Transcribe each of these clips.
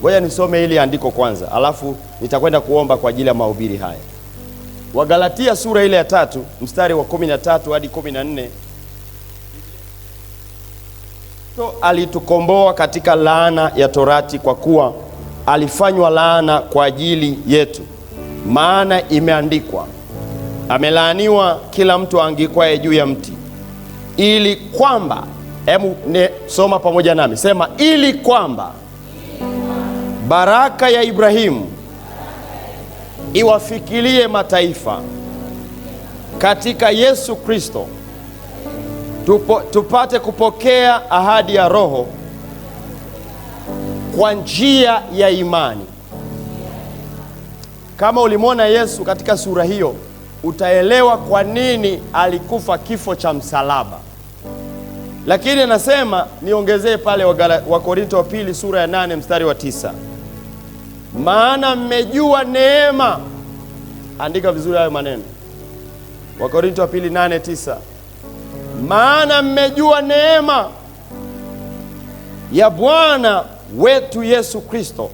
Ngoja nisome hili andiko kwanza, alafu nitakwenda kuomba kwa ajili ya mahubiri haya. Wagalatia sura ile ya 3 mstari wa 13 hadi 14. Alitukomboa katika laana ya torati, kwa kuwa alifanywa laana kwa ajili yetu. Maana imeandikwa, amelaaniwa kila mtu aangikwaye juu ya mti, ili kwamba, soma pamoja nami, sema, ili kwamba baraka ya Ibrahimu iwafikirie mataifa katika Yesu Kristo, tupate kupokea ahadi ya Roho kwa njia ya imani. Kama ulimwona Yesu katika sura hiyo, utaelewa kwa nini alikufa kifo cha msalaba. Lakini nasema niongezee pale Wakorintho wa pili sura ya 8 mstari wa 9. Maana mmejua neema. Andika vizuri hayo maneno. Wakorintho wa pili 8:9. Maana mmejua neema ya Bwana wetu Yesu Kristo,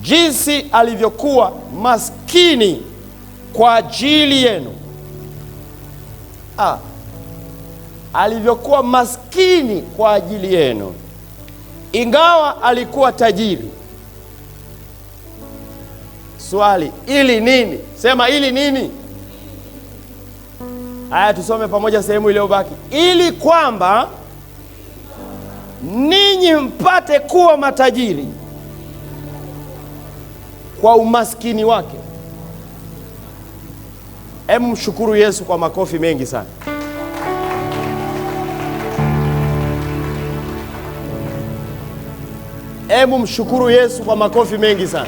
jinsi alivyokuwa maskini kwa ajili yenu. Alivyokuwa maskini kwa ajili yenu, ingawa alikuwa tajiri. Swali, ili nini? Sema, ili nini? Haya, tusome pamoja sehemu iliyobaki. Ili kwamba ninyi mpate kuwa matajiri kwa umaskini wake. Mshukuru Yesu kwa makofi mengi sana. Mshukuru Yesu kwa makofi mengi sana.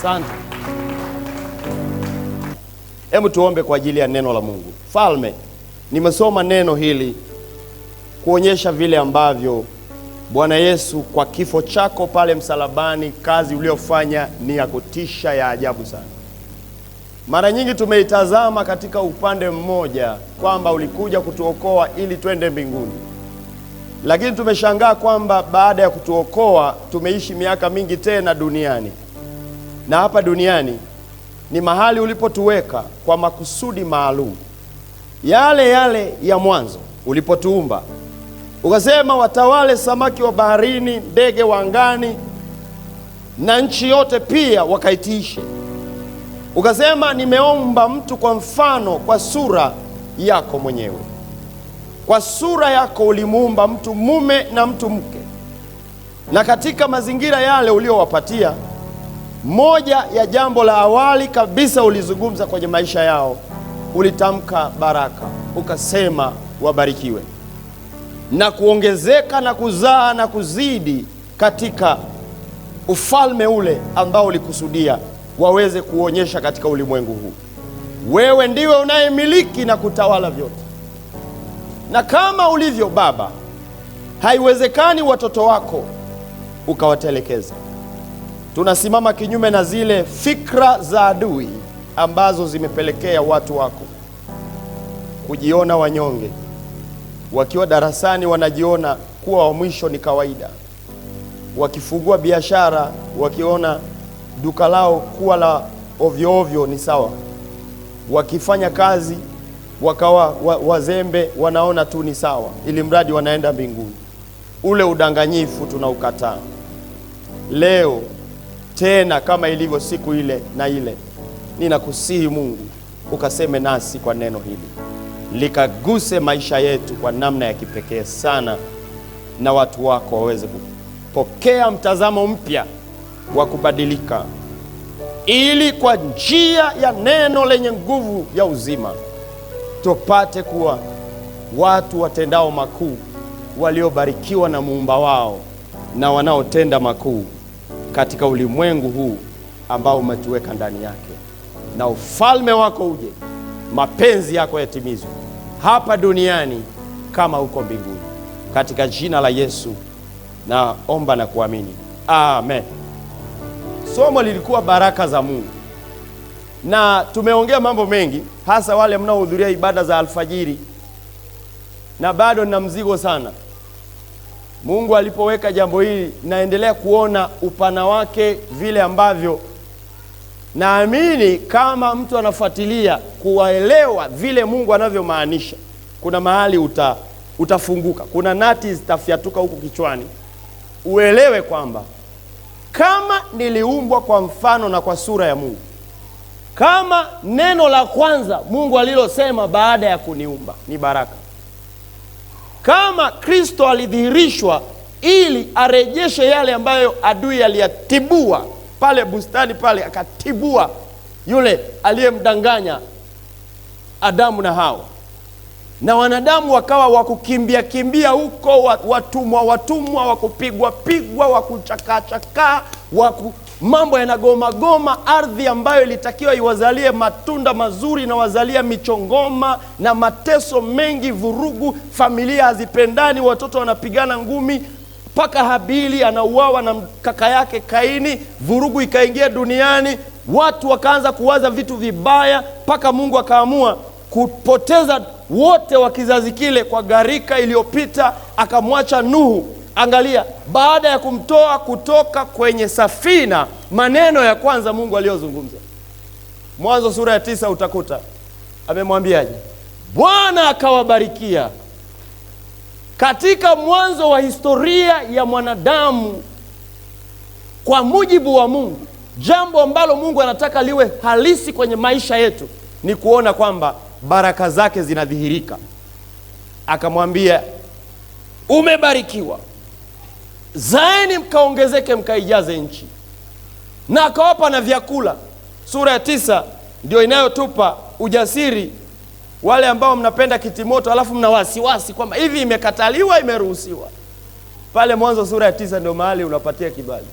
Asante. Hebu tuombe kwa ajili ya neno la Mungu. Falme, nimesoma neno hili kuonyesha vile ambavyo Bwana Yesu kwa kifo chako pale msalabani, kazi uliofanya ni ya kutisha, ya ajabu sana. Mara nyingi tumeitazama katika upande mmoja kwamba ulikuja kutuokoa ili twende mbinguni. Lakini tumeshangaa kwamba baada ya kutuokoa tumeishi miaka mingi tena duniani. Na hapa duniani ni mahali ulipotuweka kwa makusudi maalum. Yale yale ya mwanzo ulipotuumba. Ukasema watawale samaki wa baharini, ndege wa angani na nchi yote pia wakaitiishe. Ukasema nimeomba mtu kwa mfano, kwa sura yako mwenyewe. Kwa sura yako ulimuumba mtu mume na mtu mke. Na katika mazingira yale uliowapatia, moja ya jambo la awali kabisa ulizungumza kwenye maisha yao, ulitamka baraka. Ukasema wabarikiwe na kuongezeka na kuzaa na kuzidi katika ufalme ule ambao ulikusudia waweze kuonyesha katika ulimwengu huu. Wewe ndiwe unayemiliki na kutawala vyote. Na kama ulivyo Baba, haiwezekani watoto wako ukawatelekeza. Tunasimama kinyume na zile fikra za adui ambazo zimepelekea watu wako kujiona wanyonge. Wakiwa darasani wanajiona kuwa wa mwisho ni kawaida. Wakifungua biashara wakiona duka lao kuwa la ovyo ovyo ni sawa. Wakifanya kazi wakawa wazembe, wanaona tu ni sawa, ili mradi wanaenda mbinguni. Ule udanganyifu tunaukataa leo tena, kama ilivyo siku ile na ile. Ninakusihi Mungu ukaseme nasi kwa neno hili, likaguse maisha yetu kwa namna ya kipekee sana, na watu wako waweze kupokea mtazamo mpya wa kubadilika ili kwa njia ya neno lenye nguvu ya uzima tupate kuwa watu watendao makuu, waliobarikiwa na Muumba wao na wanaotenda makuu katika ulimwengu huu ambao umetuweka ndani yake. Na ufalme wako uje, mapenzi yako yatimizwe hapa duniani kama huko mbinguni. Katika jina la Yesu naomba na kuamini, amen. Somo lilikuwa baraka za Mungu, na tumeongea mambo mengi, hasa wale mnaohudhuria ibada za alfajiri, na bado nina mzigo sana. Mungu alipoweka jambo hili, naendelea kuona upana wake, vile ambavyo naamini kama mtu anafuatilia kuwaelewa vile Mungu anavyomaanisha, kuna mahali utafunguka, kuna nati zitafyatuka huku kichwani, uelewe kwamba kama niliumbwa kwa mfano na kwa sura ya Mungu, kama neno la kwanza Mungu alilosema baada ya kuniumba ni baraka, kama Kristo alidhihirishwa ili arejeshe yale ambayo adui aliyatibua pale bustani pale, akatibua yule aliyemdanganya Adamu na Hawa, na wanadamu wakawa wakukimbia kimbia huko, watumwa wakupigwa pigwa, wakuchakachaka, mambo yanagoma goma. Ardhi ambayo ilitakiwa iwazalie matunda mazuri na wazalia michongoma na mateso mengi, vurugu, familia hazipendani, watoto wanapigana ngumi, mpaka Habili anauawa na kaka yake Kaini, vurugu ikaingia duniani, watu wakaanza kuwaza vitu vibaya, mpaka Mungu akaamua kupoteza wote wa kizazi kile kwa gharika iliyopita, akamwacha Nuhu. Angalia, baada ya kumtoa kutoka kwenye safina, maneno ya kwanza Mungu aliyozungumza, Mwanzo sura ya 9 utakuta amemwambiaje? Bwana akawabarikia. Katika mwanzo wa historia ya mwanadamu, kwa mujibu wa Mungu, jambo ambalo Mungu anataka liwe halisi kwenye maisha yetu ni kuona kwamba baraka zake zinadhihirika. Akamwambia, umebarikiwa, zaeni mkaongezeke, mkaijaze nchi. Na akawapa na vyakula. Sura ya 9 ndio inayotupa ujasiri wale ambao mnapenda kitimoto alafu mna wasiwasi kwamba hivi imekataliwa, imeruhusiwa. Pale Mwanzo sura ya 9 ndio mahali unapatia kibali.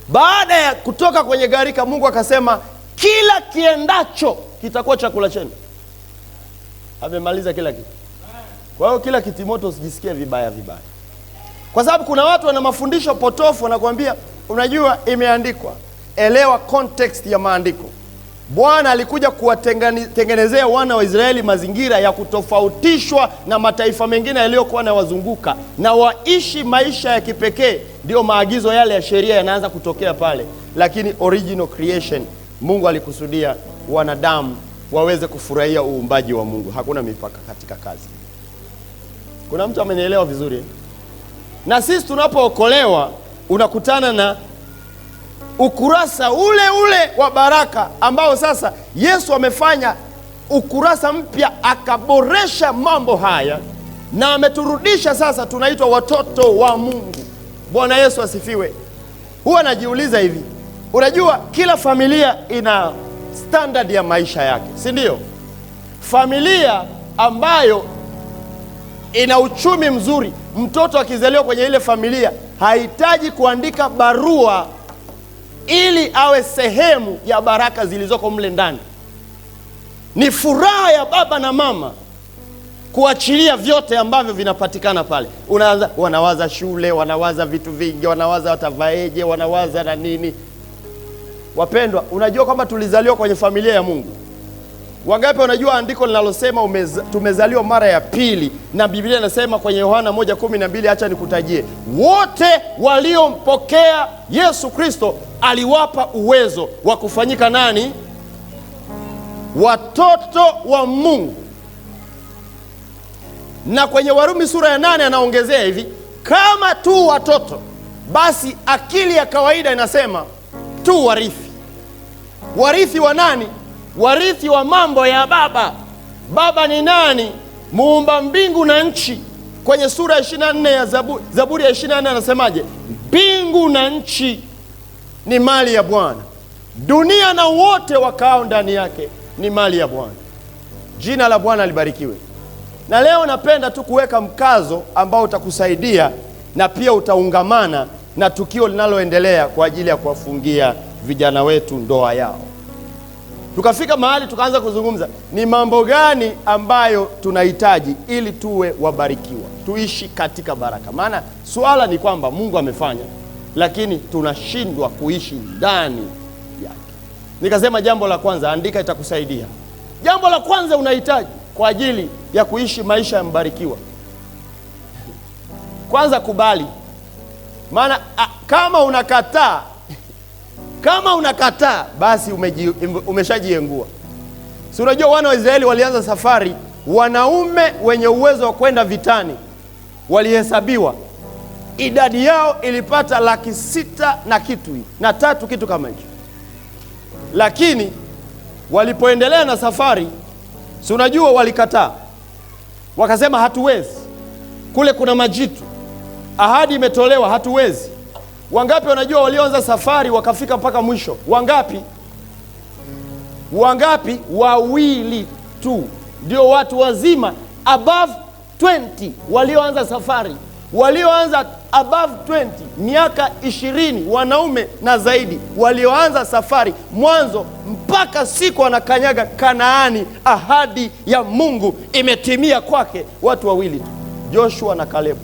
Baada ya kutoka kwenye gharika, Mungu akasema kila kiendacho kitakuwa chakula chenu. Amemaliza kila kitu. Kwa hiyo kila kitimoto usijisikie vibaya, kwa sababu kuna watu wana mafundisho potofu, wanakuambia unajua imeandikwa. Elewa context ya maandiko. Bwana alikuja kuwatengenezea wana wa Israeli mazingira ya kutofautishwa na mataifa mengine yaliyokuwa na wazunguka, na waishi maisha ya kipekee. Ndio maagizo yale ya sheria yanaanza kutokea pale, lakini original creation, Mungu alikusudia wanadamu waweze kufurahia uumbaji wa Mungu. Hakuna mipaka katika kazi. Kuna mtu amenielewa vizuri? Na sisi tunapookolewa unakutana na ukurasa ule wa baraka ambao sasa Yesu amefanya ukurasa mpya, akaboresha mambo haya na ameturudisha sasa tunaitwa watoto wa Mungu. Bwana Yesu asifiwe. Huwa najiuliza hivi, unajua kila familia ina standard ya maisha yake, si ndio? Familia ambayo ina uchumi mzuri, mtoto akizaliwa kwenye ile familia hahitaji kuandika barua ili awe sehemu ya baraka zilizoko mle ndani. Ni furaha ya baba na mama kuachilia vyote ambavyo vinapatikana pale. Wanawaza shule, wanawaza vitu vingi, wanawaza watavaeje, wanawaza na nini. Wapendwa, unajua kwamba tulizaliwa kwenye familia ya Mungu? Wangapi wanajua andiko linalosema tumezaliwa mara ya pili? Na Biblia inasema kwenye Yohana 1:12, acha nikutajie. Wote waliompokea Yesu Kristo aliwapa uwezo wa kufanyika nani? Watoto wa Mungu. Na kwenye Warumi sura ya 8 anaongezea hivi, kama tu watoto, basi akili ya kawaida inasema tu warithi. Warithi wa nani? Warithi wa mambo ya baba. Baba ni nani? Muumba mbingu na nchi. Kwenye sura ya 24 ya Zaburi ya 24 anasemaje? Mbingu na nchi ni mali ya Bwana, dunia na wote wakao ndani yake ni mali ya Bwana. Jina la Bwana libarikiwe. Na leo napenda tu kuweka mkazo ambao utakusaidia na pia utaungamana na tukio linaloendelea kwa ajili ya kuwafungia vijana wetu ndoa yao. Tukafika mahali tukaanza kuzungumza ni mambo gani ambayo tunahitaji ili tuwe wabarikiwa, tuishi katika baraka. Maana suala ni kwamba Mungu amefanya, lakini tunashindwa kuishi ndani yake. Nikasema jambo la kwanza, andika itakusaidia. Jambo la kwanza unahitaji kwa ajili ya kuishi maisha ya mbarikiwa, kwanza kubali. Maana kama unakataa basi umeshajiengua. Si unajua wana wa Israeli walianza safari, wanaume wenye uwezo wa kwenda vitani walihesabiwa, idadi yao ilipata 600 na kitu na 3 kitu kama hicho. Lakini walipoendelea na safari, si unajua walikataa, wakasema hatuwezi, kule kuna majitu, ahadi imetolewa, hatuwezi. Wangapi wanajua walioanza safari wakafika mpaka mwisho? Wangapi? Wawili tu ndio watu wazima above 20 walioanza safari. Walioanza above 20, miaka 20, wanaume na zaidi, walioanza safari mwanzo mpaka siku wanakanyaga Kanaani, ahadi ya Mungu imetimia kwake, watu wawili tu, Joshua na Kalebu.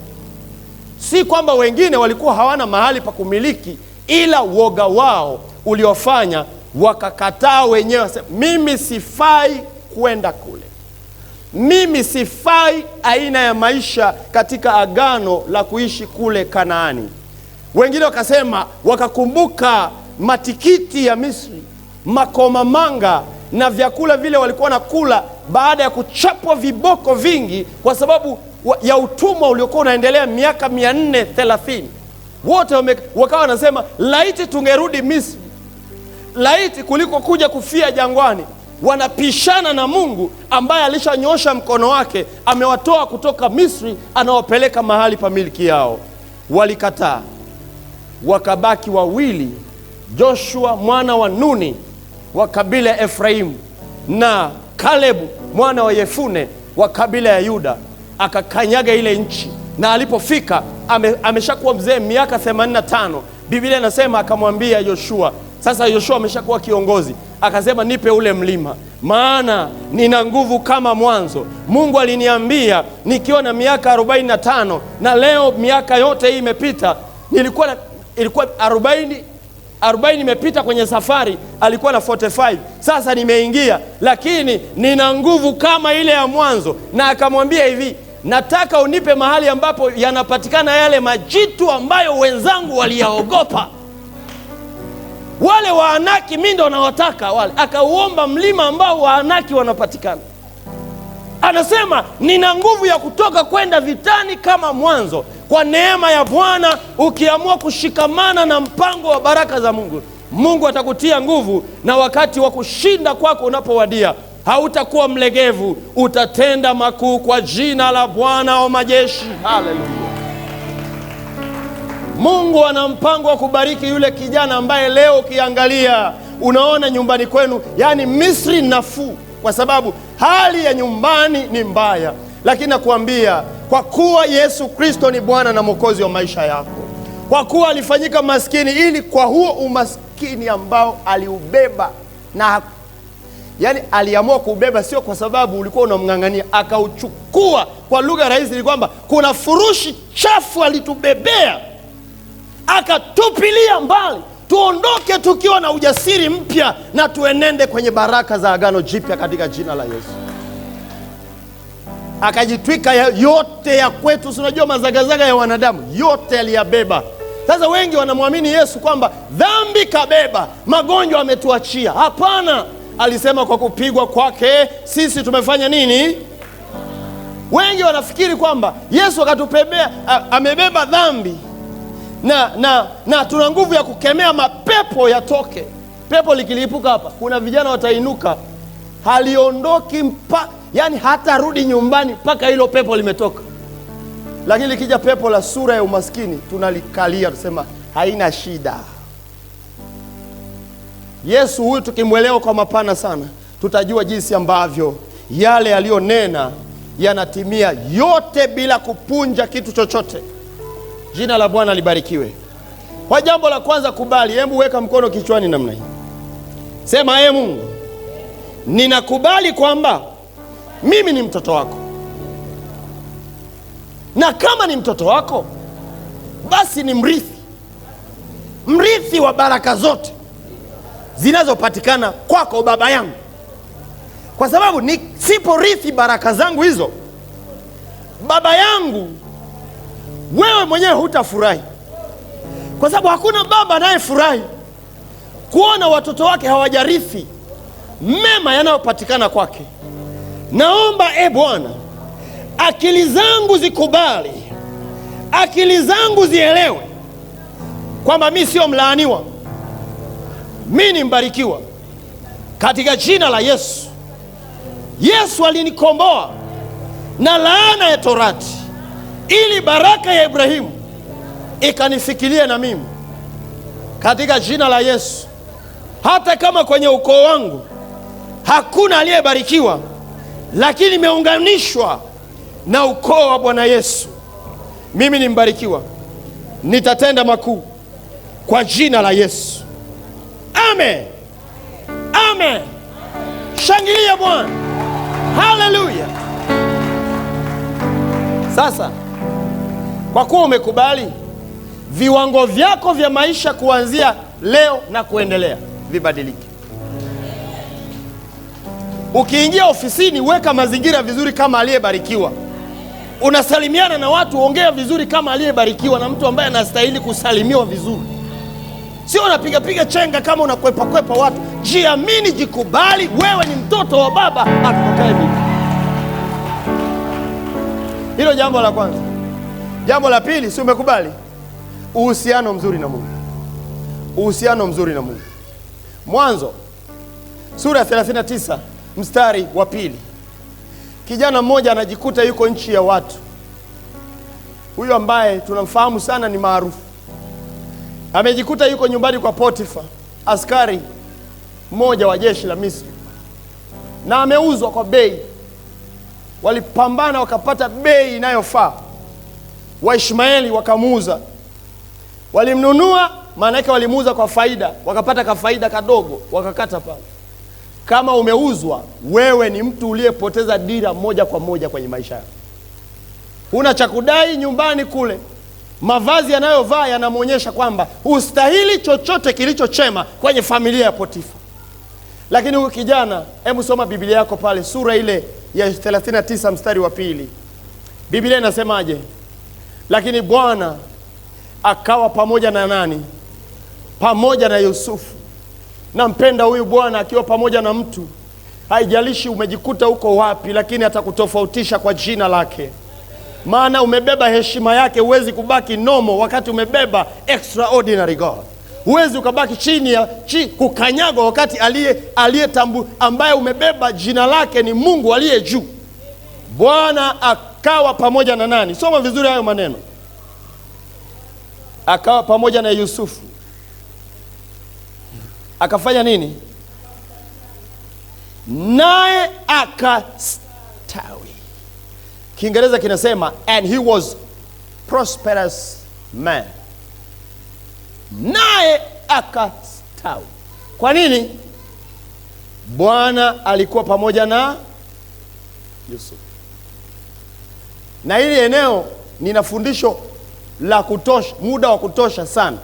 Si kwamba wengine walikuwa hawana mahali pa kumiliki, ila woga wao uliofanya wakakataa wenyewe, mimi sifai kwenda kule, mimi sifai aina ya maisha katika agano la kuishi kule Kanaani. Wengine wakasema, wakakumbuka matikiti ya Misri, makomamanga na vyakula vile walikuwa nakula baada ya kuchapwa viboko vingi kwa sababu ya utumwa uliokuwa unaendelea miaka 430. Wote wakawa wanasema, laiti tungerudi Misri, laiti kuliko kuja kufia jangwani. Wanapishana na Mungu ambaye alishanyosha mkono wake, amewatoa kutoka Misri, anawapeleka mahali pa miliki yao. Walikataa, wakabaki wawili, Joshua mwana wa Nuni wa kabila ya Efraimu na Kalebu mwana wa Yefune wa kabila ya Yuda. Akakanyaga ile nchi, na alipofika ameshakuwa mzee miaka 85. Biblia inasema akamwambia Yoshua, sasa Yoshua ameshakuwa kiongozi, akasema, nipe ule mlima, maana nina nguvu kama mwanzo. Mungu aliniambia nikiwa na miaka 45, na leo miaka yote hii imepita. Ilikuwa 40 imepita kwenye safari, alikuwa na 45. Sasa nimeingia, lakini nina nguvu kama ile ya mwanzo. Na akamwambia hivi, nataka unipe mahali ambapo yanapatikana yale majitu ambayo wenzangu waliyaogopa. Wale Waanaki mimi ndo nawataka wale. Akauomba mlima ambao Waanaki wanapatikana. Anasema, nina nguvu ya kutoka kwenda vitani kama mwanzo. Kwa neema ya Bwana, ukiamua kushikamana na mpango wa baraka za Mungu, Mungu atakutia nguvu, na wakati wa kushinda kwako unapowadia, hautakuwa mlegevu, utatenda makuu kwa jina la Bwana wa majeshi. Haleluya. Mungu ana mpango wa kubariki yule kijana ambaye leo ukiangalia unaona nyumbani kwenu, yani Misri nafuu, kwa sababu hali ya nyumbani ni mbaya. Lakini nakuambia, kwa kuwa Yesu Kristo ni Bwana na Mwokozi wa maisha yako, kwa kuwa alifanyika maskini ili kwa huo umaskini ambao aliubeba, na yani aliamua kuubeba, sio kwa sababu ulikuwa unamng'ang'ania, akauchukua. Kwa lugha rahisi ni kwamba kuna furushi chafu alitubebea, akatupilia mbali, tuondoke tukiwa na ujasiri mpya na tuenende kwenye baraka za agano jipya katika jina la Yesu. Akajitwika yote ya kwetu. Unajua mazagazaga ya wanadamu yote aliyabeba. Sasa wengi wanamwamini Yesu kwamba dhambi kabeba, magonjwa ametuachia. Hapana, alisema kwa kupigwa kwake sisi tumefanya nini? Wengi wanafikiri kwamba Yesu akatupebea, amebeba dhambi na tuna nguvu ya kukemea mapepo yatoke. Pepo likilipuka hapa, kuna vijana watainuka, haliondoki yani hata rudi nyumbani mpaka hilo pepo limetoka. Lakini likija pepo la sura ya umaskini, tunalikalia, tusema haina shida. Yesu huyu tukimwelewa kwa mapana sana, tutajua jinsi ambavyo yale aliyonena yanatimia yote bila kupunja kitu chochote. Jina la Bwana libarikiwe. Kwa jambo la kwanza, kubali. Hebu weka mkono kichwani namna hii. Sema, ee Mungu, ninakubali kwamba mimi ni mtoto wako. Na kama ni mtoto wako, basi ni mrithi wa baraka zote zinazopatikana kwako, baba yangu. Kwa sababu nisiporithi baraka zangu hizo, baba yangu, wewe mwenyewe hutafurahi. Kwa sababu hakuna baba anayefurahi kuona watoto wake hawajarithi mema yanayopatikana kwake. Naomba Bwana, akili zangu zikubali, akili zangu zielewe kwamba mimi sio mlaaniwa, mimi ni mbarikiwa katika jina la Yesu. Yesu alinikomboa na laana ya Torati ili baraka ya Ibrahimu ikanifikirie na mimi katika jina la Yesu. Hata kama kwenye ukoo wangu hakuna aliyebarikiwa, lakini nimeunganishwa na ukoo wa Bwana Yesu, mimi ni mbarikiwa, nitatenda makuu kwa jina la Yesu. Amen. Amen. Shangilia Bwana. Haleluya. Sasa kwa kuwa umekubali, viwango vyako vya maisha kuanzia leo na kuendelea vibadilike. Ukiingia ofisini, weka mazingira vizuri kama aliyebarikiwa. Unasalimiana na watu, ongea vizuri kama aliyebarikiwa na mtu ambaye anastahili kusalimiwa vizuri. Sio unapiga chenga kama unakwepa watu. Jiamini, jikubali, wewe ni mtoto wa baba atokaye mbinguni. Hilo jambo la kwanza. Jambo la pili, si umekubali? Uhusiano mzuri na Mungu. Uhusiano mzuri na Mungu. Mwanzo sura ya 39 mstari wa 2. Kijana mmoja anajikuta yuko nchi ya watu. Huyo ambaye tunamfahamu sana ni maarufu. Amejikuta yuko nyumbani kwa Potifa, askari mmoja wa jeshi la Misri, na ameuzwa kwa bei. Walipambana wakapata bei inayofaa. Waishmaeli wakamuuza. Walimnunua, maana yake walimuuza kwa faida, wakapata kafaida kadogo, wakakata pale. Kama umeuzwa, wewe ni mtu uliyepoteza dira moja kwa moja kwenye maisha yako. Huna cha kudai nyumbani kule. Mavazi yanayovaa yanamwonyesha kwamba hustahili chochote kilichochema kwenye familia ya Potifa. Lakini huyu kijana, hebu soma Biblia yako pale, sura ile ya 39 mstari wa 2. Biblia inasemaje? Lakini Bwana akawa pamoja na nani? Pamoja na Yusufu. Nampenda huyu Bwana akiwa pamoja na mtu. Haijalishi umejikuta uko wapi, lakini atakutofautisha kwa jina lake. Maana umebeba heshima yake. Huwezi kubaki nomo wakati umebeba extraordinary God. Huwezi ukabaki chini ya kukanyagwa wakati ambaye umebeba jina lake ni Mungu aliye juu. Bwana akawa pamoja na nani? Soma vizuri hayo maneno. Akawa pamoja na Yusufu. Akafanya nini? Naye akastawi. Kiingereza kinasema and he was prosperous man. Naye akastawi. Kwa nini? Bwana alikuwa pamoja na Yusufu. Na hili eneo nina fundisho la kutosha, muda wa kutosha sana,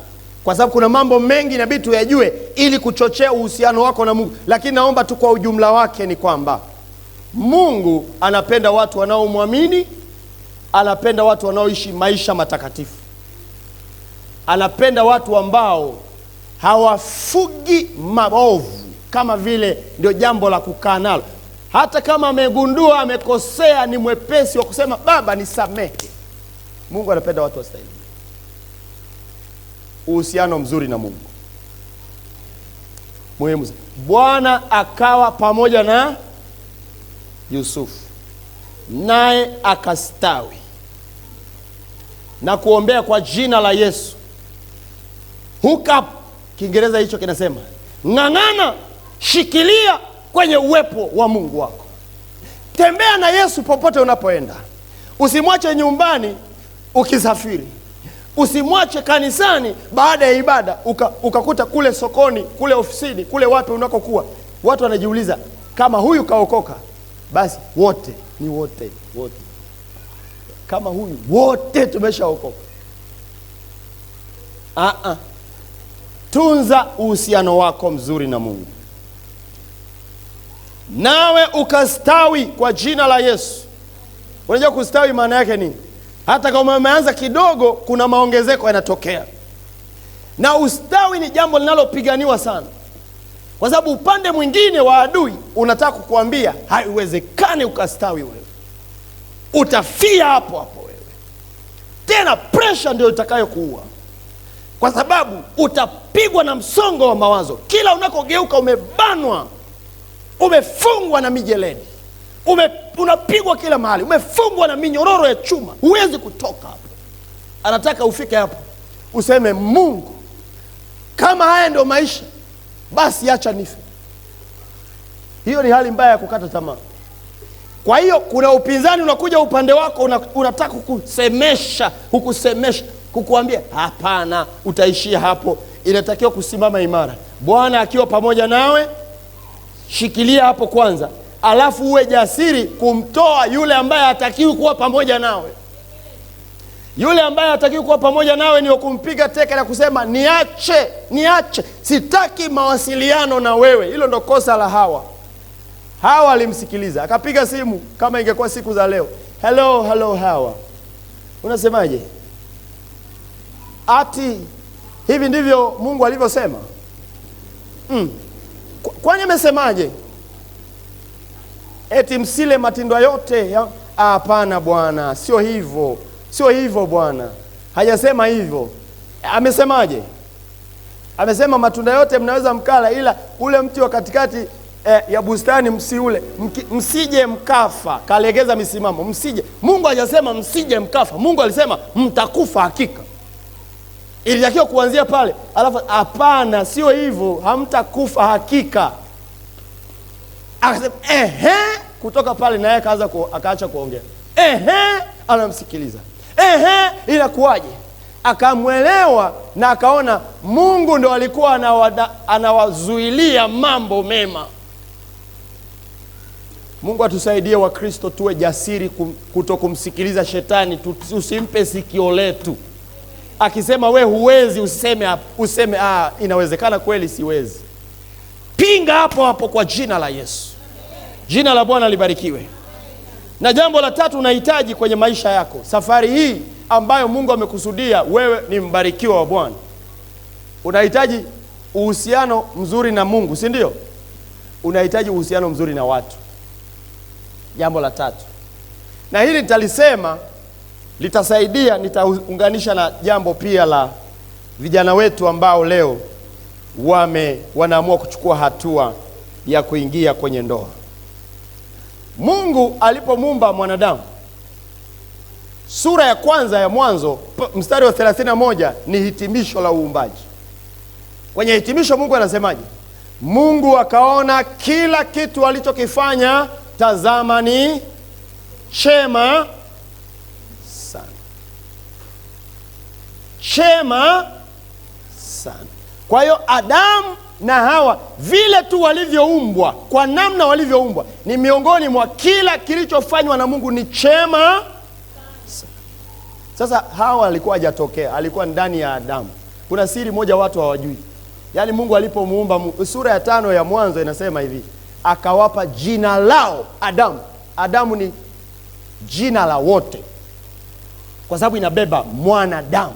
kwa sababu kuna mambo mengi inabidi tuyajue ili kuchochea uhusiano wako na Mungu. Lakini naomba tu kwa ujumla wake ni kwamba Mungu anapenda watu wanaomwamini, anapenda watu wanaoishi maisha matakatifu, anapenda watu ambao hawafugi maovu kama vile ndio jambo la kukaa nalo. Hata kama amegundua amekosea, ni mwepesi wa kusema Baba nisamehe. Mungu anapenda watu wastahili. Uhusiano mzuri na Mungu muhimu. Bwana akawa pamoja na Yusufu, naye akastawi. Na kuombea kwa jina la Yesu. Hook up, Kiingereza hicho kinasema ng'ang'ana, shikilia kwenye uwepo wa Mungu wako. Tembea na Yesu popote unapoenda. Usimwache nyumbani ukisafiri. Usimwache kanisani baada ya ibada ukakuta kule sokoni, kule ofisini, kule wapi unakokuwa watu wanajiuliza kama huyu kaokoka. Basi wote ni wote. Kama huyu wote tumeshaokoka. Tunza uhusiano wako mzuri na Mungu, nawe ukastawi kwa jina la Yesu. Unajua kustawi maana yake nini? Hata kama umeanza kidogo, kuna maongezeko yanatokea. Na ustawi ni jambo linalopiganiwa sana, kwa sababu upande mwingine wa adui unataka kukuambia haiwezekani ukastawi wewe, utafia hapo hapo wewe. Tena pressure ndio itakayokuua, kwa sababu utapigwa na msongo wa mawazo. Kila unakogeuka umebanwa, umefungwa na mijeledi, unapigwa kila mahali, umefungwa na minyororo ya chuma, huwezi kutoka hapo. Anataka ufike hapo useme, Mungu, kama haya ndio maisha, basi acha nife. Hiyo ni hali mbaya ya kukata tamaa. Kwa hiyo kuna upinzani unakuja upande wako, unataka kukusemesha, kukuambia hapana, utaishia hapo. Inatakiwa kusimama imara. Bwana akiwa pamoja nawe, shikilia hapo kwanza, alafu uwe jasiri kumtoa yule ambaye hatakiwi kuwa pamoja nawe. Yule ambaye hatakiwi kuwa pamoja nawe ni kumpiga teke na kusema niache, sitaki mawasiliano na wewe. Hilo ndo kosa la Hawa alimsikiliza, akapiga simu kama ingekuwa siku za leo. Hello Hawa, unasemaje? Ati hivi ndivyo Mungu alivyosema? Kwani amesemaje? Eti msile matunda yote? Hapana Bwana, sio hivyo Bwana, hajasema hivyo. Amesemaje? Amesema matunda yote mnaweza mkala, ila ule mti wa katikati ya bustani msiule, msije mkafa. Kalegeza misimamo, msije. Mungu hajasema msije mkafa, Mungu alisema mtakufa hakika. Ilitakiwa kuanzia pale, alafu hapana, sio hivyo, hamtakufa hakika. Akasema kutoka pale naye akaacha kuongea. Anamsikiliza. Inakuwaje? Akamwelewa na akaona Mungu ndo alikuwa anawazuilia mambo mema. Mungu atusaidie wa Kristo tuwe jasiri kutokumsikiliza shetani, usimpe sikio letu. Akisema we huwezi, useme inawezekana kweli siwezi. Pinga hapo hapo kwa jina la Yesu. Jina la Bwana libarikiwe. Na jambo la tatu unahitaji kwenye maisha yako, safari hii ambayo Mungu amekusudia wewe ni mbarikiwa wa Bwana, unahitaji uhusiano mzuri na Mungu, si ndio? Unahitaji uhusiano mzuri na watu. Jambo la tatu, na hili nitalisema, litasaidia, nitaunganisha na jambo pia la vijana wetu ambao leo wanaamua kuchukua hatua ya kuingia kwenye ndoa. Mungu alipomuumba mwanadamu, sura ya kwanza ya Mwanzo mstari wa 31 ni hitimisho la uumbaji. Kwenye hitimisho Mungu anasemaje? Mungu akaona kila kitu alichokifanya, tazama ni chema sana. Chema sana. Kwa hiyo Adamu na Hawa vile tu walivyoumbwa, kwa namna walivyoumbwa, ni miongoni mwa kila kilichofanywa na Mungu ni chema. Sasa Hawa alikuwa hajatokea, alikuwa ndani ya Adamu. Kuna siri moja watu hawajui. Yaani Mungu alipomuumba, sura ya 5 ya Mwanzo inasema hivi, akawapa jina lao Adamu. Adamu ni jina la wote, kwa sababu inabeba mwanadamu.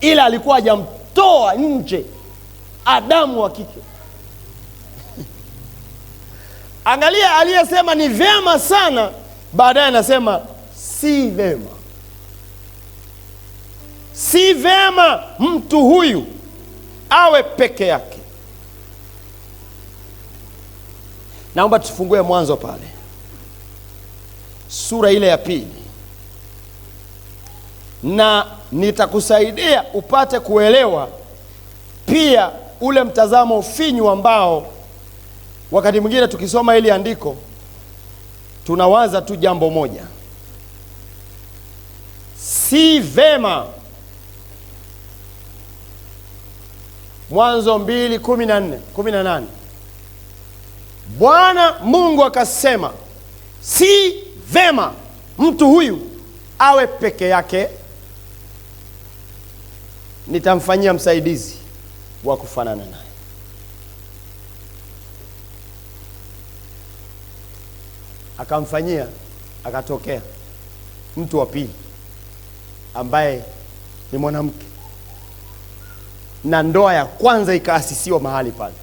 Ila alikuwa hajamtoa nje Adamu wa kike. Angalia, aliyesema ni vyema sana, baadaye anasema si vyema. Si vyema mtu huyu awe peke yake. Naomba tufungue Mwanzo pale, sura ile ya 2, na nitakusaidia upate kuelewa pia ule mtazamo finyu ambao wakati mwingine tukisoma hili andiko tunawaza tu jambo moja: si vema. Mwanzo 2:14-18, Bwana Mungu akasema, si vema mtu huyu awe peke yake, nitamfanyia msaidizi wa kufanana naye. Akamfanyia, akatokea mtu wa pili ambaye ni mwanamke, na ndoa ya kwanza ikaasisiwa mahali pale.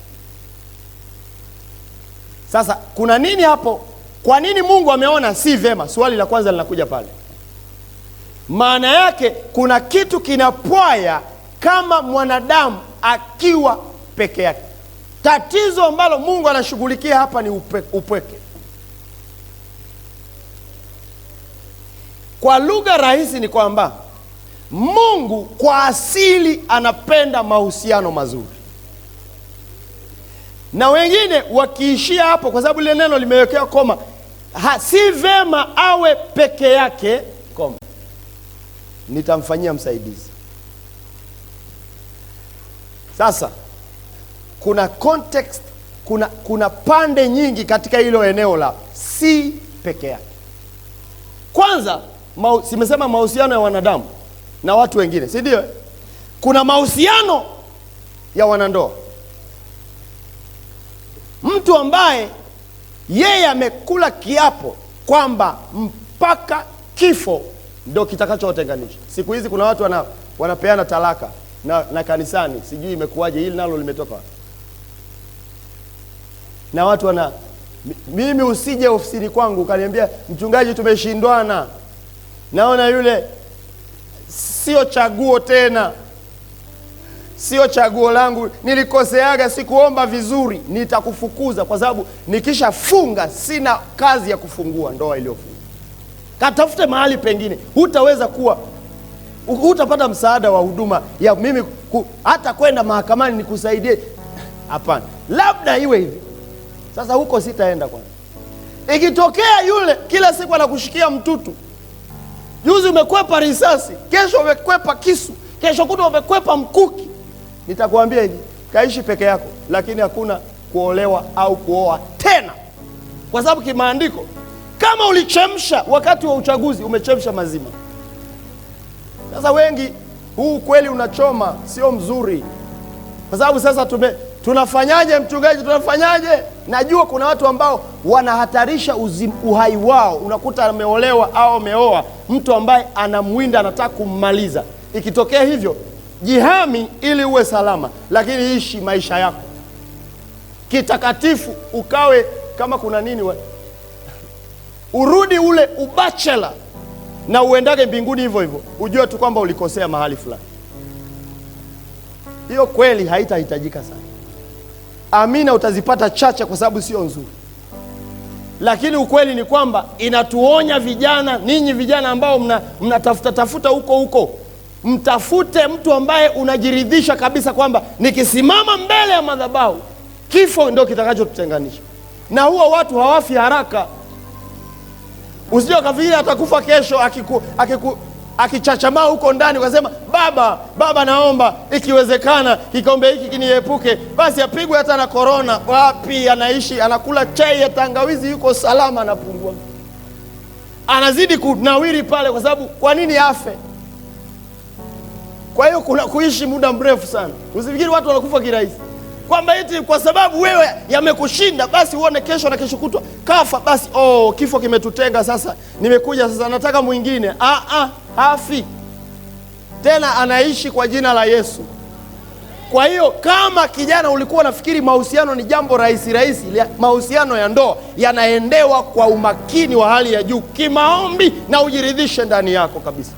Sasa kuna nini hapo? Kwa nini Mungu ameona si vema? Swali la kwanza linakuja pale. Maana yake kuna kitu kinapwaya kama mwanadamu akiwa peke yake. Tatizo ambalo Mungu anashughulikia hapa ni upweke. Kwa lugha rahisi ni kwamba Mungu kwa asili anapenda mahusiano mazuri, na wengine wakiishia hapo, kwa sababu ile neno limewekewa koma, si vema awe peke yake, koma, nitamfanyia msaidizi. Sasa kuna context, kuna pande nyingi katika hilo eneo la si peke yake. Kwanza simesema mahusiano ya wanadamu na watu wengine, si ndio? Kuna mahusiano ya wanandoa. Mtu ambaye yeye amekula kiapo kwamba mpaka kifo ndio kitakachowatenganisha. Siku hizi kuna watu wanapeana talaka na kanisani, sijui imekuwaje, hili nalo limetoka. Na watu mimi usije ofisini kwangu ukaniambia, mchungaji, tumeshindwana, naona yule sio chaguo tena, sio chaguo langu, nilikoseaga, sikuomba vizuri, nitakufukuza kwa sababu nikishafunga sina kazi ya kufungua ndoa iliyofunga. Katafute mahali pengine, hutapata msaada wa huduma ya mimi hata kwenda mahakamani nikusaidie. Hapana, labda iwe hivi. Sasa huko sitaenda kwanza. Ikitokea yule kila siku anakushikia mtutu, juzi umekwepa risasi, kesho umekwepa kisu, kesho kuto umekwepa mkuki, nitakwambia hivi, kaishi peke yako, lakini hakuna kuolewa au kuoa tena. Kwa sababu kimaandiko, kama ulichemsha wakati wa uchaguzi, umechemsha mazima. Sasa wengi, huu kweli unachoma, sio mzuri. Kwa sababu sasa tunafanyaje mchungaji, tunafanyaje? Najua kuna watu ambao wanahatarisha uhai wao. Unakuta ameolewa au ameoa mtu ambaye anamwinda, anataka kummaliza. Ikitokea hivyo, jihami ili uwe salama, lakini ishi maisha yako kitakatifu, ukawe kama kuna nini urudi ule ubachela na uendage mbinguni hivyo hivyo. Ujue tu kwamba ulikosea mahali fulani. Hiyo kweli haitahitajika sana. Amina, utazipata chache kwa sababu sio nzuri. Lakini ukweli ni kwamba inatuonya vijana, ninyi vijana ambao mnatafuta huko, mtafute mtu ambaye unajiridhisha kabisa kwamba nikisimama mbele ya madhabahu, kifo ndio kitakachotutenganisha. Na huwa watu hawafi haraka. Usije ukafikiri atakufa kesho akichachamaa huko ndani ukasema, baba naomba ikiwezekana kikombe hiki kiniepuke, basi apigwe hata na corona. Wapi? Anaishi, anakula chai ya tangawizi, yuko salama, anapungua, anazidi kunawiri pale. Kwa sababu kwa nini afe? Kwa hiyo kuna kuishi muda mrefu sana. Usifikiri watu wanakufa kirahisi, kwamba eti kwa sababu wewe yamekushinda basi uone kesho na kesho kutwa kafa, basi kifo kimetutenga, sasa nimekuja, sasa nataka mwingine. Hafi tena, anaishi kwa jina la Yesu. Kwa hiyo kama kijana ulikuwa unafikiri mahusiano ni jambo rahisi, mahusiano ya ndoa yanaendewa kwa umakini wa hali ya juu kimaombi, na ujiridhishe ndani yako kabisa.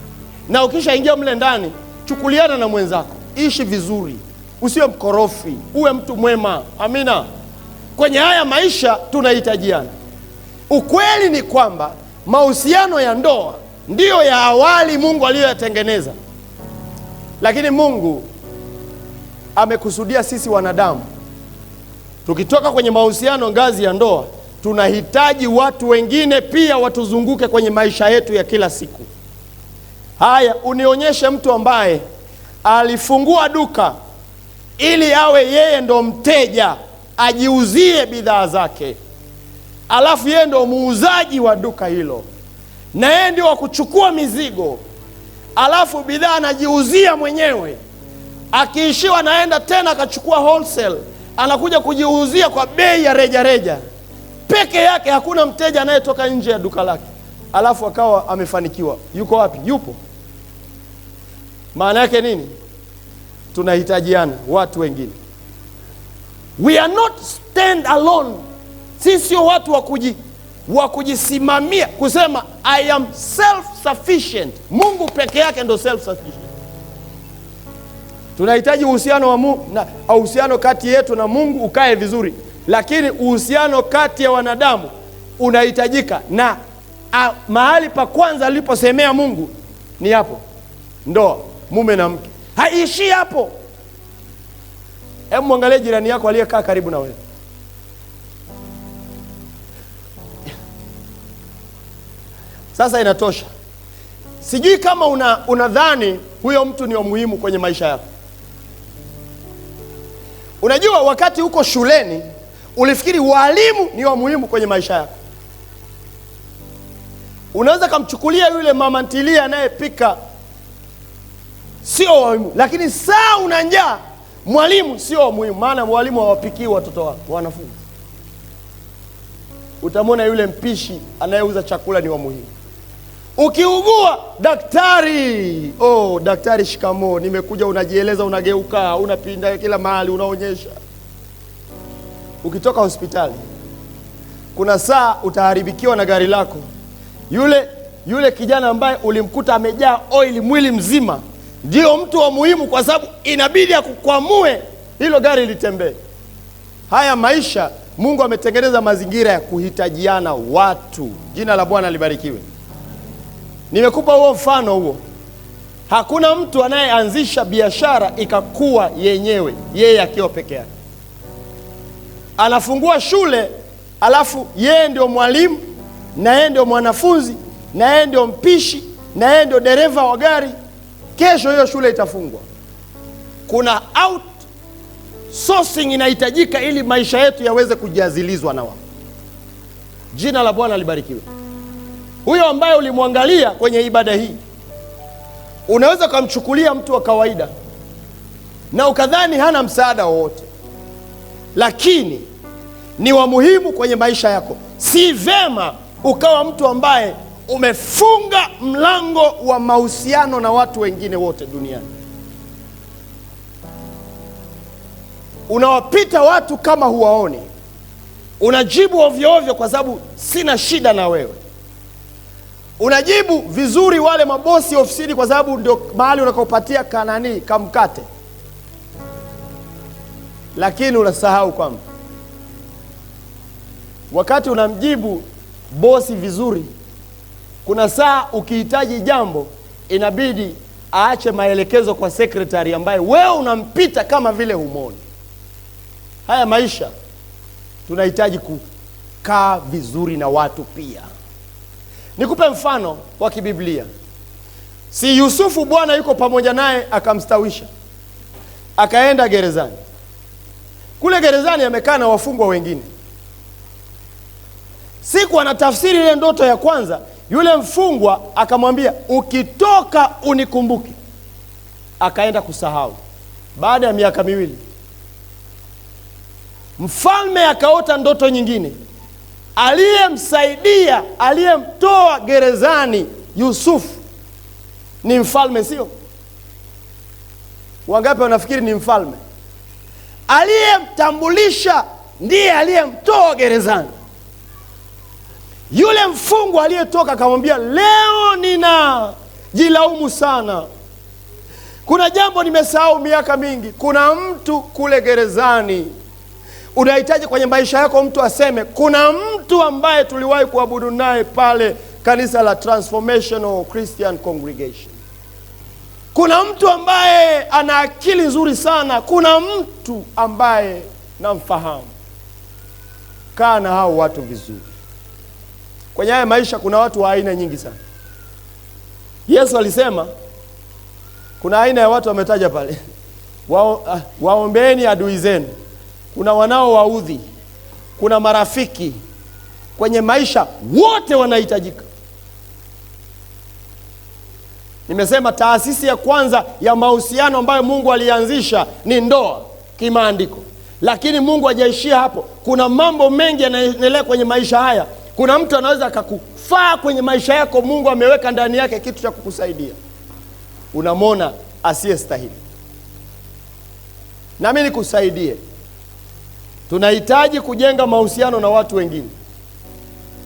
Na ukishaingia mle ndani, chukuliana na mwenzako, ishi vizuri, usiwe mkorofi, uwe mtu mwema. Amina. Kwenye haya maisha tunahitajiana. Ukweli ni kwamba mahusiano ya ndoa ndiyo ya awali Mungu aliyoyatengeneza, lakini Mungu amekusudia sisi wanadamu, tukitoka kwenye mahusiano ngazi ya ndoa, tunahitaji watu wengine pia watuzunguke kwenye maisha yetu ya kila siku. Haya, unionyeshe mtu ambaye alifungua duka ili awe yeye ndo mteja, ajiuzie bidhaa zake, alafu yeye ndo muuzaji wa duka hilo, na yeye ndio wa kuchukua mizigo, alafu bidhaa anajiuzia mwenyewe. Akiishiwa naenda tena akachukua wholesale, anakuja kujiuzia kwa bei ya reja reja peke yake, hakuna mteja anayetoka nje ya duka lake, alafu akawa amefanikiwa. Yuko wapi? Yupo. Maana yake nini? Tunahitajiana watu wengine. We are not stand alone. Sisi sio watu wa kujisimamia kusema I am self sufficient. Mungu peke yake ndo self sufficient. Tunahitaji uhusiano wa Mungu na uhusiano kati yetu na Mungu ukae vizuri, lakini uhusiano kati ya wanadamu unahitajika, na mahali pa kwanza aliposemea Mungu ni hapo, ndoa, mume na mke. Haishi hapo. Hebu muangalie jirani yako aliyekaa karibu na wewe. Sasa inatosha. Sijui kama unadhani huyo mtu ni wa muhimu kwenye maisha yako. Unajua wakati uko shuleni ulifikiri walimu ni wa muhimu kwenye maisha yako. Unaweza kumchukulia yule mama ntilia anayepika sio wa muhimu, lakini saa una njaa mwalimu sio wa muhimu, maana mwalimu hawapikii watoto wao, wanafunzi. Utamwona yule mpishi anayeuza chakula ni wa muhimu. Ukiugua, daktari, daktari shikamoo, nimekuja, unajieleza, unageuka, unapinda kila mahali, unaonyesha. Ukitoka hospitali, kuna saa utaharibikiwa na gari lako. Yule kijana ambaye ulimkuta amejaa oili mwili mzima ndio mtu wa muhimu, kwa sababu inabidi akukwamue hilo gari litembee. Haya maisha, Mungu ametengeneza mazingira ya kuhitajiana watu. Jina la Bwana libarikiwe. Nimekupa huo mfano huo. Hakuna mtu anayeanzisha biashara ikakua yenyewe yeye akiwa peke yake. Anafungua shule, alafu yeye ndio mwalimu, na yeye ndio mwanafunzi, na yeye ndio mpishi, na yeye ndio dereva wa gari. Kesho hiyo shule itafungwa. Kuna outsourcing inahitajika ili maisha yetu yaweze kujazilizwa na wao. Jina la Bwana libarikiwe. Huyo ambaye ulimwangalia kwenye ibada hii, unaweza kumchukulia mtu wa kawaida na ukadhani hana msaada wowote, lakini ni wa muhimu kwenye maisha yako. Si vema ukawa mtu ambaye umefunga mlango wa mahusiano na watu wengine wote duniani. Unawapita watu kama huwaoni. Unajibu ovyo ovyo kwa sababu sina shida na wewe. Unajibu vizuri wale mabosi ofisini kwa sababu ndio mahali unakopatia kamkate. Lakini unasahau kwamba wakati unamjibu bosi vizuri, kuna saa ukihitaji jambo inabidi aache maelekezo kwa sekretari ambaye wewe unampita kama vile humoni. Haya maisha tunahitaji kukaa vizuri na watu pia. Nikupe mfano wa kibiblia. Si Yusufu Bwana yuko pamoja naye akamstawisha, akaenda gerezani. Kule gerezani amekaa na wafungwa wengine. Siku anatafsiri ile ndoto ya kwanza, yule mfungwa akamwambia, ukitoka unikumbuke. Akaenda kusahau. Baada ya miaka 2 mfalme akaota ndoto nyingine. Aliyemsaidia, aliyemtoa gerezani Yusufu ni mfalme, sio? Wangapi wanafikiri ni mfalme? Aliyemtambulisha ndiye aliyemtoa gerezani. Yule mfungwa aliyetoka akamwambia, leo ninajilaumu sana. Kuna jambo nimesahau miaka mingi. Kuna mtu kule gerezani. Unahitaji kwenye maisha yako mtu aseme, kuna mtu ambaye tuliwahi kuabudu naye pale kanisa la Transformational Christian Congregation. Kuna mtu ambaye ana akili nzuri sana, kuna mtu ambaye namfahamu. Kaa na hao watu vizuri. Kwenye haya maisha kuna watu wa aina nyingi sana. Yesu alisema kuna aina ya watu wametaja pale. Waombeeni adui zenu. Kuna wanao waudhi. Kuna marafiki. Kwenye maisha wote wanahitajika. Nimesema taasisi ya kwanza ya mahusiano ambayo Mungu alianzisha ni ndoa kimaandiko. Lakini Mungu hajaishia hapo. Kuna mambo mengi yanaendelea kwenye maisha haya. Kuna mtu anaweza akakufaa kwenye maisha yako, Mungu ameweka ndani yake kitu cha kukusaidia. Unamwona asiyestahili. Na mimi nikusaidie. Tunahitaji kujenga mahusiano na watu wengine.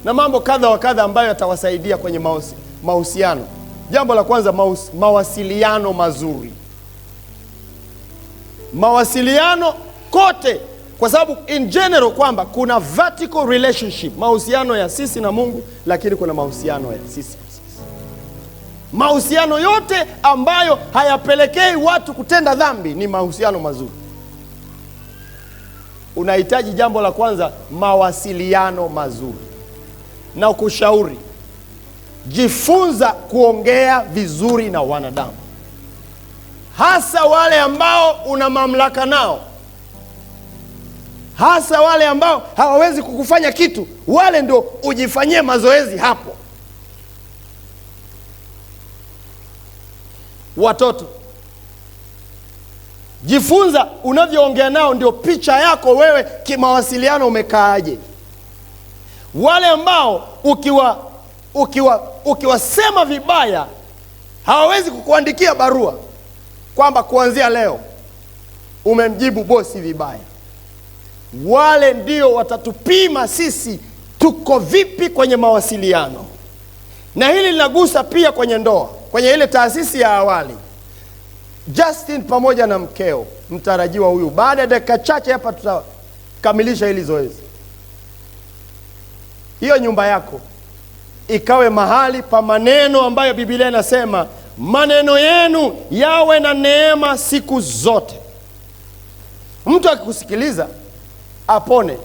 Na mambo kadha wa kadha ambayo yatawasaidia kwenye mahusiano. Jambo la kwanza, mawasiliano mazuri. Mawasiliano kote, kwa sababu in general kwamba kuna vertical relationship, mahusiano ya sisi na Mungu, lakini kuna mahusiano ya sisi. Mahusiano yote ambayo hayapelekei watu kutenda dhambi ni mahusiano mazuri. Unahitaji jambo la kwanza, mawasiliano mazuri. Na kushauri, jifunza kuongea vizuri na wanadamu, hasa wale ambao una mamlaka nao, hasa wale ambao hawawezi kukufanya kitu. Wale ndio ujifanyie mazoezi hapo. Watoto, jifunza unavyoongea nao, ndio picha yako wewe kimawasiliano umekaaje. Wale ambao ukiwasema vibaya, hawawezi kukuandikia barua kwamba kuanzia leo umemjibu bosi vibaya. Wale ndio watatupima sisi tuko vipi kwenye mawasiliano. Na hili linagusa pia kwenye ndoa, kwenye ile taasisi ya awali. Justin pamoja na mkeo mtarajiwa huyu, baada ya dakika chache hapa tutakamilisha hili zoezi. Hiyo nyumba yako ikawe mahali pa maneno ambayo Biblia inasema maneno yenu yawe na neema siku zote. Mtu akikusikiliza apone.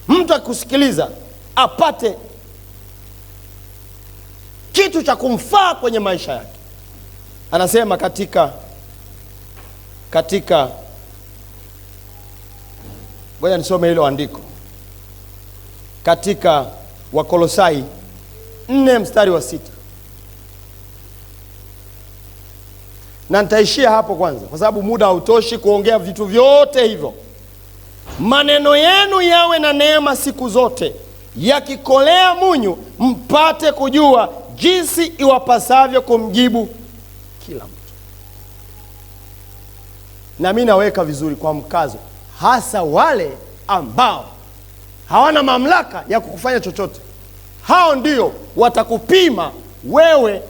Mtu akikusikiliza apate kitu cha kumfaa kwenye maisha yake. Anasema katika ngoja nisome hilo andiko. Katika Wakolosai 4:6. Na nitaishia hapo kwanza kwa sababu muda hautoshi kuongea vitu vyote hivyo. Maneno yenu yawe na neema siku zote, yakikolea munyu, mpate kujua jinsi iwapasavyo kumjibu kila mtu. Na mimi naweka vizuri kwa mkazo, hasa wale ambao hawana mamlaka ya kukufanya chochote. Hao ndio watakupima wewe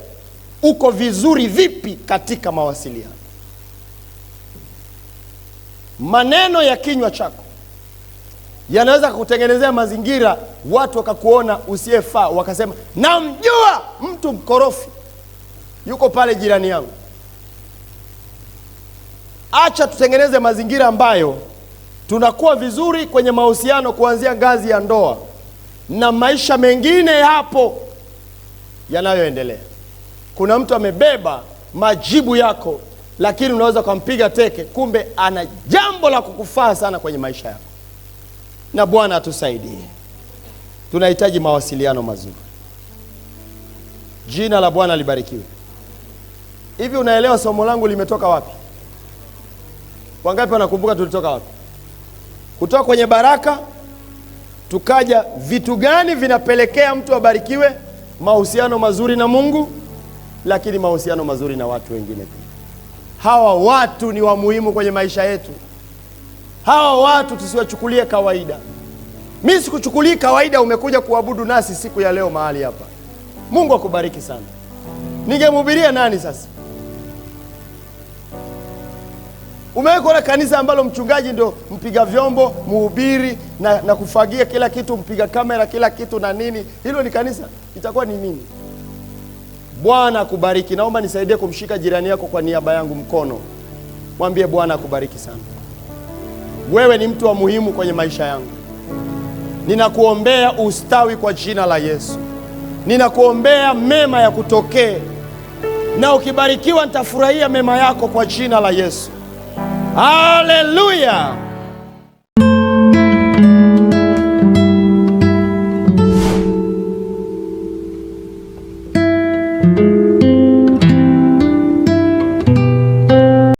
uko vizuri vipi katika mawasiliano. Maneno ya kinywa chako yanaweza kukutengenezea mazingira watu wakakuona usiyefaa, wakasema namjua mtu mkorofi yuko pale jirani yangu. Acha tutengeneze mazingira ambayo tunakuwa vizuri kwenye mahusiano, kuanzia ngazi ya ndoa na maisha mengine hapo yanayoendelea. Kuna mtu amebeba majibu yako, lakini unaweza kumpiga teke, kumbe ana jambo la kukufaa sana kwenye maisha yako. Na Bwana atusaidie. Tunahitaji mawasiliano mazuri. Jina la Bwana libarikiwe. Hivi unaelewa somo langu limetoka wapi? Wangapi wanakumbuka tulitoka wapi? Kutoka kwenye baraka tukaja vitu gani vinapelekea mtu abarikiwe? Mahusiano mazuri na Mungu, lakini mahusiano mazuri na watu wengine pia. Hawa watu ni wa muhimu kwenye maisha yetu. Hawa watu tusiwachukulie kawaida. Mimi sikuchukulii kawaida umekuja kuabudu nasi siku ya leo mahali hapa. Mungu akubariki sana. Ningemhubiria nani sasa? Umeweka kanisa ambalo mchungaji ndio mpiga vyombo, mhubiri na kufagia kila kitu, mpiga kamera kila kitu na nini. Hilo ni kanisa? Itakuwa ni nini? Bwana akubariki. Naomba nisaidie kumshika jirani yako kwa niaba yangu mkono. Mwambie Bwana akubariki sana. Wewe ni mtu wa muhimu kwenye maisha yangu. Ninakuombea ustawi kwa jina la Yesu. Ninakuombea mema ya kutokee, na ukibarikiwa nitafurahia mema yako kwa jina la Yesu. Haleluya!